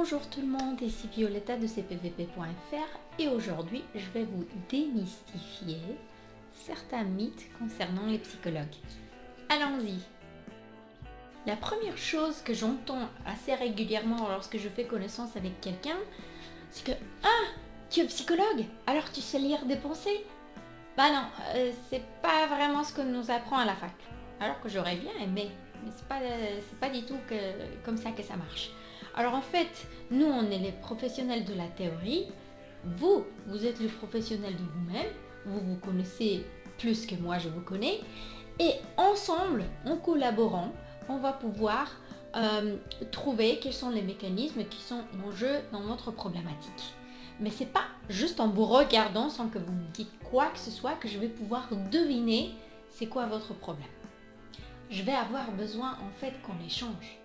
Bonjour tout le monde, ici Violetta de cpvp.fr et aujourd'hui je vais vous démystifier certains mythes concernant les psychologues. Allons-y. La première chose que j'entends assez régulièrement lorsque je fais connaissance avec quelqu'un, c'est que « Ah, tu es psychologue, alors tu sais lire des pensées ?» Bah non, c'est pas vraiment ce qu'on nous apprend à la fac. Alors que j'aurais bien aimé, mais c'est pas du tout comme ça que ça marche. Alors en fait, nous on est les professionnels de la théorie, vous êtes le professionnel de vous-même, vous connaissez plus que moi je vous connais, et ensemble, en collaborant, on va pouvoir trouver quels sont les mécanismes qui sont en jeu dans notre problématique. Mais c'est pas juste en vous regardant sans que vous me dites quoi que ce soit que je vais pouvoir deviner c'est quoi votre problème. Je vais avoir besoin en fait qu'on échange.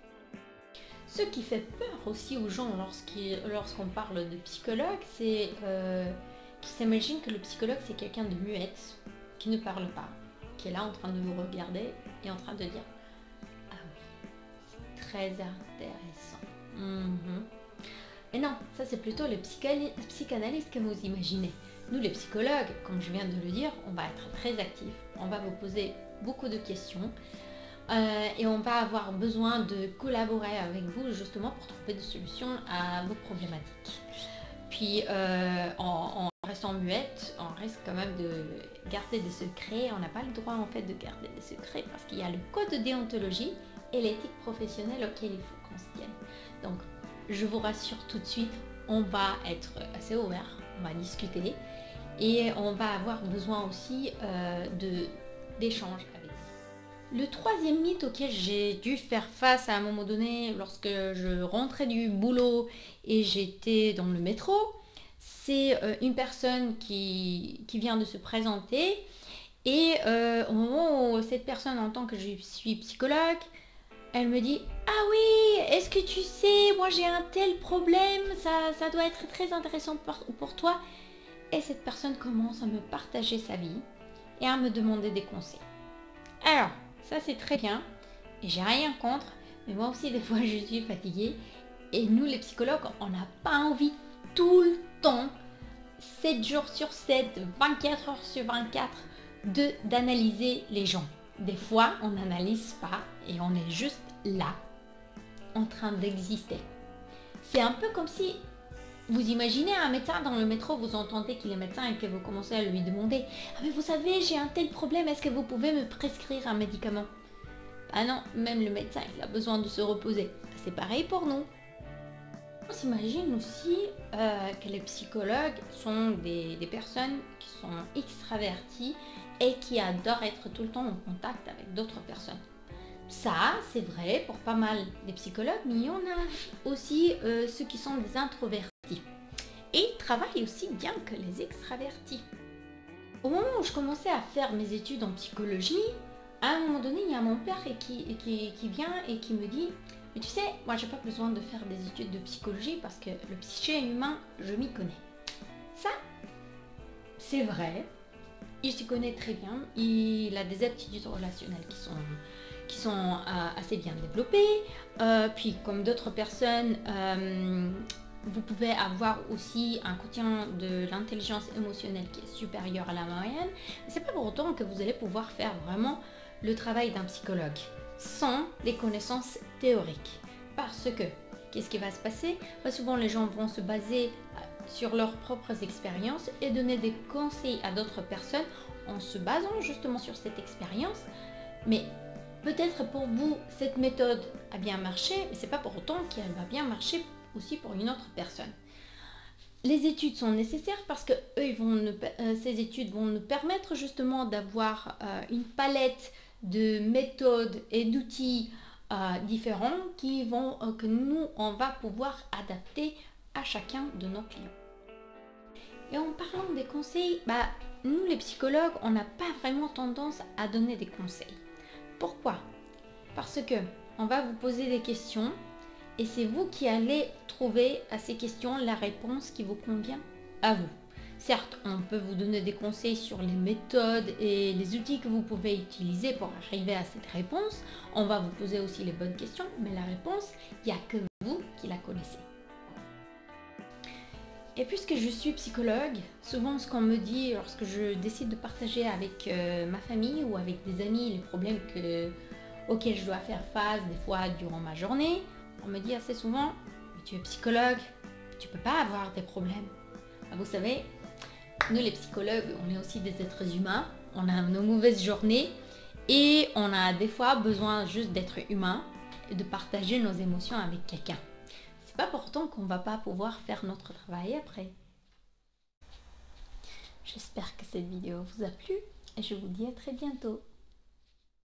Ce qui fait peur aussi aux gens lorsqu'on parle de psychologue, c'est qu'ils s'imaginent que le psychologue c'est quelqu'un de muette, qui ne parle pas, qui est là en train de vous regarder et en train de dire « Ah oui, c'est très intéressant. Et non, ça c'est plutôt les psychanalystes que vous imaginez. Nous les psychologues, comme je viens de le dire, on va être très actifs, on va vous poser beaucoup de questions. Et on va avoir besoin de collaborer avec vous justement pour trouver des solutions à vos problématiques. Puis en restant muette, on risque quand même de garder des secrets. On n'a pas le droit en fait de garder des secrets parce qu'il y a le code de déontologie et l'éthique professionnelle auquel il faut qu'on se tienne. Donc je vous rassure tout de suite, on va être assez ouvert, on va discuter et on va avoir besoin aussi d'échanges avec vous. Le troisième mythe auquel j'ai dû faire face à un moment donné lorsque je rentrais du boulot et j'étais dans le métro, c'est une personne qui vient de se présenter et au moment où cette personne entend que je suis psychologue, elle me dit « Ah oui, est-ce que tu sais, moi j'ai un tel problème, ça doit être très intéressant pour toi. » Et cette personne commence à me partager sa vie et à me demander des conseils. Alors, ça c'est très bien et j'ai rien contre, mais moi aussi des fois je suis fatiguée et nous les psychologues on n'a pas envie tout le temps, 7 jours sur 7, 24 heures sur 24 d'analyser les gens. Des fois on n'analyse pas et on est juste là en train d'exister. C'est un peu comme si vous imaginez un médecin dans le métro, vous entendez qu'il est médecin et que vous commencez à lui demander « Ah mais vous savez, j'ai un tel problème, est-ce que vous pouvez me prescrire un médicament ?» Ah non, même le médecin, il a besoin de se reposer. C'est pareil pour nous. On s'imagine aussi que les psychologues sont des personnes qui sont extraverties et qui adorent être tout le temps en contact avec d'autres personnes. Ça, c'est vrai pour pas mal des psychologues, mais il y en a aussi ceux qui sont des introvertis. Et ils travaillent aussi bien que les extravertis. Au moment où je commençais à faire mes études en psychologie, à un moment donné, il y a mon père qui vient et qui me dit « Mais tu sais, moi j'ai pas besoin de faire des études de psychologie parce que le psyché humain, je m'y connais. » Ça, c'est vrai. Il s'y connaît très bien. Il a des aptitudes relationnelles qui sont assez bien développées. Puis comme d'autres personnes, vous pouvez avoir aussi un quotient de l'intelligence émotionnelle qui est supérieur à la moyenne. Mais c'est pas pour autant que vous allez pouvoir faire vraiment le travail d'un psychologue sans les connaissances théoriques. Parce que, qu'est-ce qui va se passer? Souvent les gens vont se baser sur leurs propres expériences et donner des conseils à d'autres personnes en se basant justement sur cette expérience. Mais peut-être pour vous, cette méthode a bien marché, mais c'est pas pour autant qu'elle va bien marcher aussi pour une autre personne. Les études sont nécessaires parce que ces études vont nous permettre justement d'avoir une palette de méthodes et d'outils différents que nous, on va pouvoir adapter à chacun de nos clients. Et en parlant des conseils, nous les psychologues, on n'a pas vraiment tendance à donner des conseils. Pourquoi? Parce que on va vous poser des questions et c'est vous qui allez trouver à ces questions la réponse qui vous convient à vous. Certes, on peut vous donner des conseils sur les méthodes et les outils que vous pouvez utiliser pour arriver à cette réponse. On va vous poser aussi les bonnes questions, mais la réponse, il n'y a que vous qui la connaissez. Et puisque je suis psychologue, souvent ce qu'on me dit lorsque je décide de partager avec ma famille ou avec des amis les problèmes auxquels je dois faire face des fois durant ma journée, on me dit assez souvent « Mais tu es psychologue, tu peux pas avoir des problèmes. » Vous savez, nous les psychologues, on est aussi des êtres humains, on a nos mauvaises journées et on a des fois besoin juste d'être humain et de partager nos émotions avec quelqu'un. C'est pas pour autant qu'on va pas pouvoir faire notre travail après. J'espère que cette vidéo vous a plu et je vous dis à très bientôt.